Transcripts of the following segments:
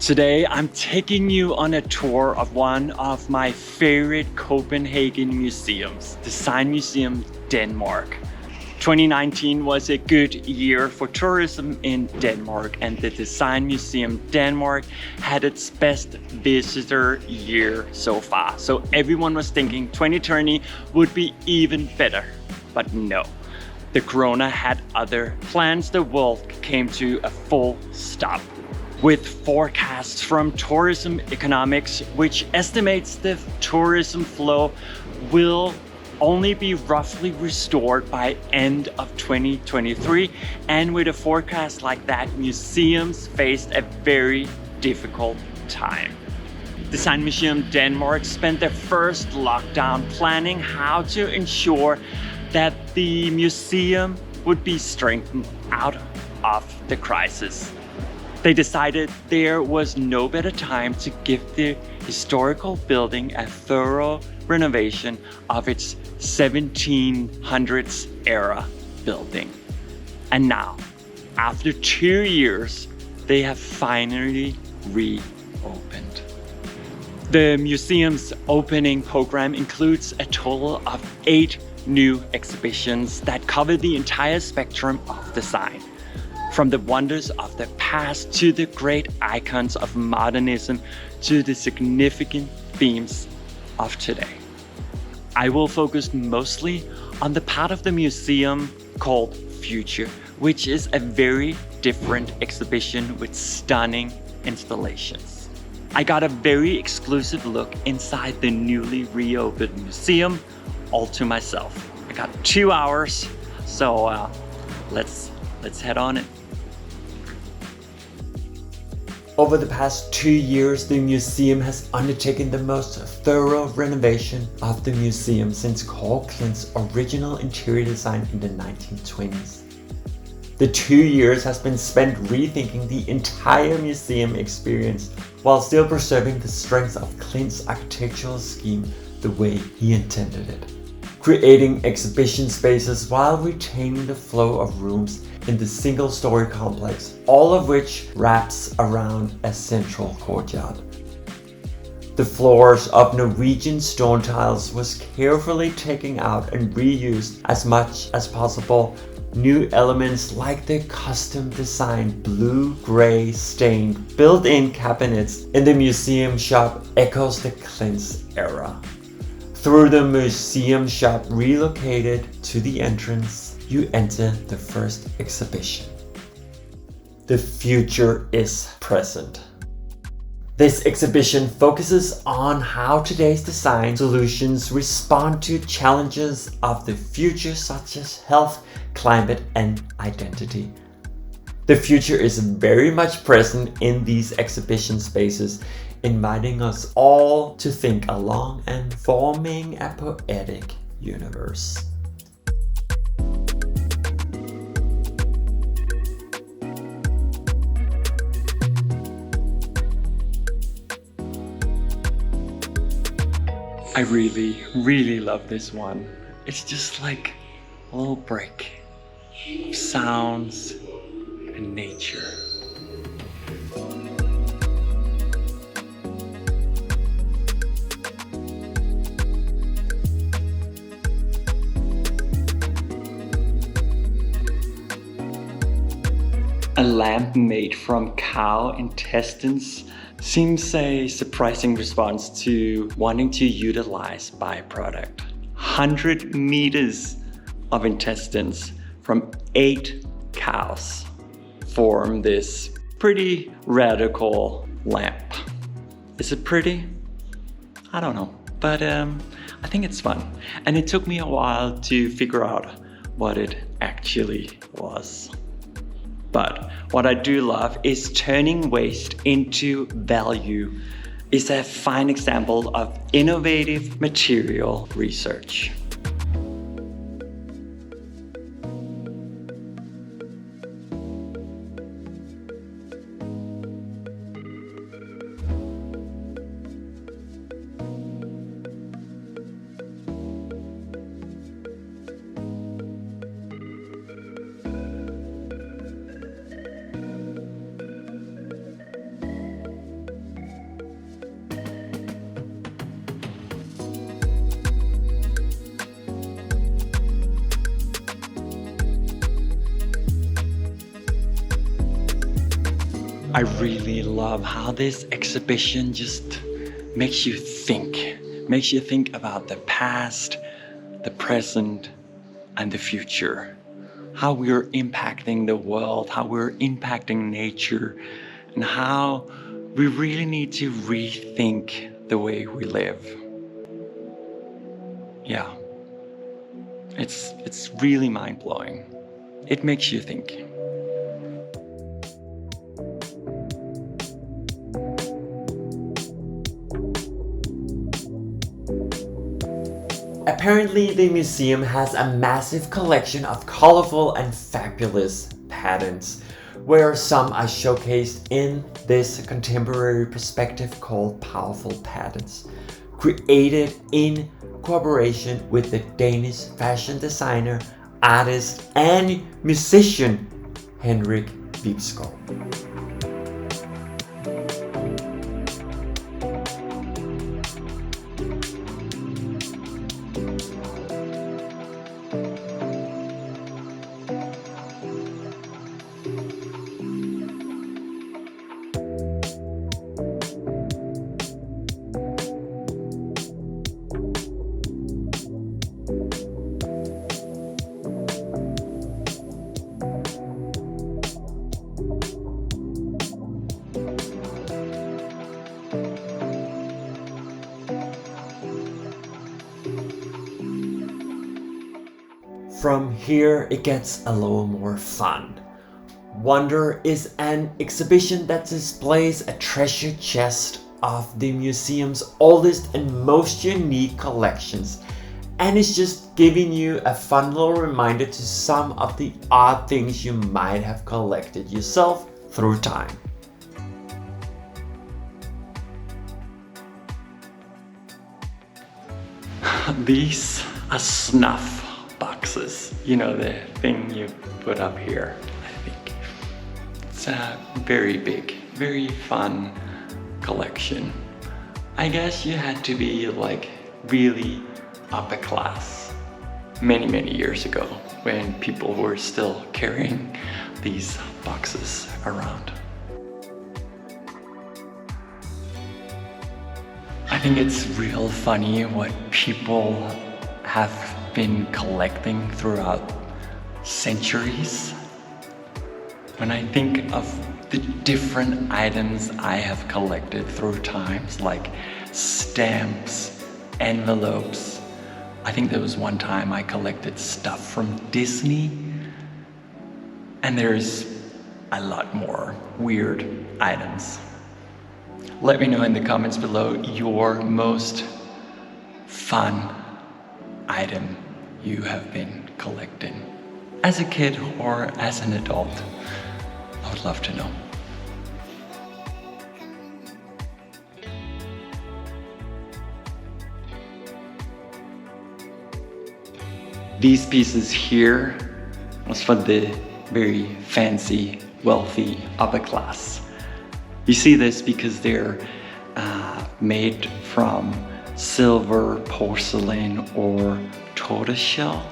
Today, I'm taking you on a tour of one of my favorite Copenhagen museums, Design Museum Denmark. 2019 was a good year for tourism in Denmark, and the Design Museum Denmark had its best visitor year so far. So everyone was thinking 2020 would be even better, but no. The corona had other plans. The world came to a full stop. With forecasts from Tourism Economics, which estimates the tourism flow will only be roughly restored by end of 2023. And with a forecast like that, museums faced a very difficult time. Design Museum Denmark spent their first lockdown planning how to ensure that the museum would be strengthened out of the crisis. They decided there was no better time to give the historical building a thorough renovation of its 1700s era building. And now, after 2 years, they have finally reopened. The museum's opening program includes a total of 8 new exhibitions that cover the entire spectrum of design. From the wonders of the past to the great icons of modernism to the significant themes of today. I will focus mostly on the part of the museum called Future, which is a very different exhibition with stunning installations. I got a very exclusive look inside the newly reopened museum all to myself. I got 2 hours, so let's head on it. Over the past 2 years, the museum has undertaken the most thorough renovation of the museum since Carl Klint's original interior design in the 1920s. The 2 years has been spent rethinking the entire museum experience while still preserving the strengths of Klint's architectural scheme the way he intended it. Creating exhibition spaces while retaining the flow of rooms in the single-story complex, all of which wraps around a central courtyard. The floors of Norwegian stone tiles was carefully taken out and reused as much as possible. New elements like the custom-designed blue-gray stained built-in cabinets in the museum shop echoes the Klint's era. Through the museum shop relocated to the entrance, you enter the first exhibition. The future is present. This exhibition focuses on how today's design solutions respond to challenges of the future such as health, climate, and identity. The future is very much present in these exhibition spaces, inviting us all to think along and forming a poetic universe. I really love this one. It's just like a little break of sounds and nature. A lamp made from cow intestines seems a surprising response to wanting to utilize byproduct. 100 meters of intestines from 8 cows form this pretty radical lamp. Is it pretty? I don't know, but I think it's fun. And it took me a while to figure out what it actually was. But what I do love is turning waste into value is a fine example of innovative material research. I really love how this exhibition just makes you think about the past, the present, and the future. How we're impacting the world, how we're impacting nature, and how we really need to rethink the way we live. Yeah, it's really mind-blowing. It makes you think. Apparently, the museum has a massive collection of colorful and fabulous patterns, where some are showcased in this contemporary perspective called Powerful Patterns, created in cooperation with the Danish fashion designer, artist and musician Henrik Vibskov. From here it gets a little more fun. Wonder is an exhibition that displays a treasure chest of the museum's oldest and most unique collections, and it's just giving you a fun little reminder to some of the odd things you might have collected yourself through time. These are snuff boxes, you know, the thing you put up here. I think it's a very big, very fun collection. I guess you had to be like really upper class many years ago when people were still carrying these boxes around. I think it's real funny what people have been collecting throughout centuries. When I think of the different items I have collected through times, like stamps, envelopes. I think there was one time I collected stuff from Disney, and there's a lot more weird items. Let me know in the comments below your most fun item you have been collecting as a kid or as an adult. I would love to know. These pieces here was for the very fancy, wealthy upper class. You see this because they're made from silver, porcelain, or tortoise shell.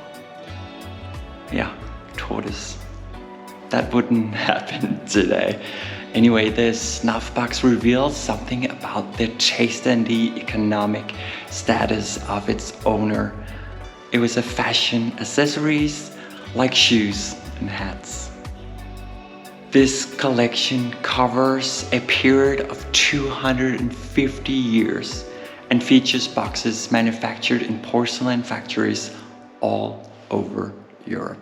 Yeah, tortoise. That wouldn't happen today. Anyway, this snuff box reveals something about the taste and the economic status of its owner. It was a fashion accessories like shoes and hats. This collection covers a period of 250 years and features boxes manufactured in porcelain factories all over Europe.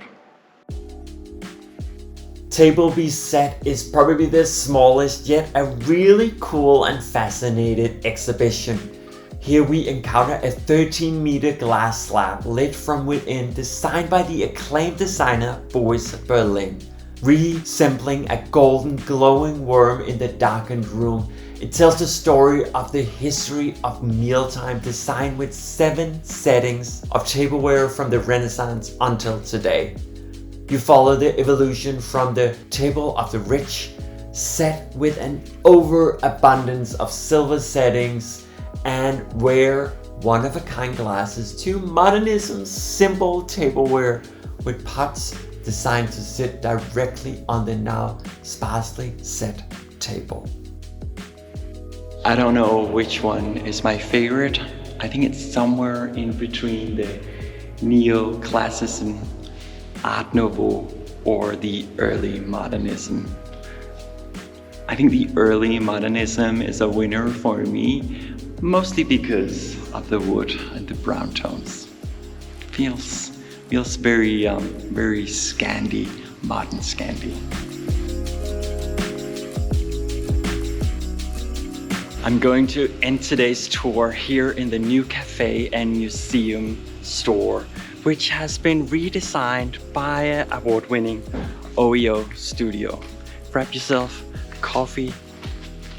Table B set is probably the smallest yet a really cool and fascinating exhibition. Here we encounter a 13-meter glass slab lit from within, designed by the acclaimed designer Boris Berlin. Resembling a golden glowing worm in the darkened room, it tells the story of the history of mealtime, designed with 7 settings of tableware from the Renaissance until today. You follow the evolution from the table of the rich, set with an overabundance of silver settings and rare one-of-a-kind glasses, to modernism's simple tableware with pots designed to sit directly on the now sparsely set table. I don't know which one is my favorite. I think it's somewhere in between the Neoclassicism, Art Nouveau, or the early modernism. I think the early modernism is a winner for me, mostly because of the wood and the brown tones. Feels very Scandi, modern Scandi. I'm going to end today's tour here in the new cafe and museum store, which has been redesigned by an award-winning OEO studio. Grab yourself coffee,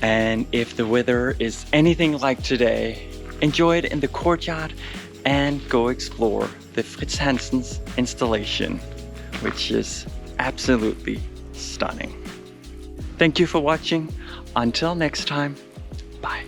and if the weather is anything like today, enjoy it in the courtyard and go explore the Fritz Hansen's installation, which is absolutely stunning. Thank you for watching. Until next time, bye.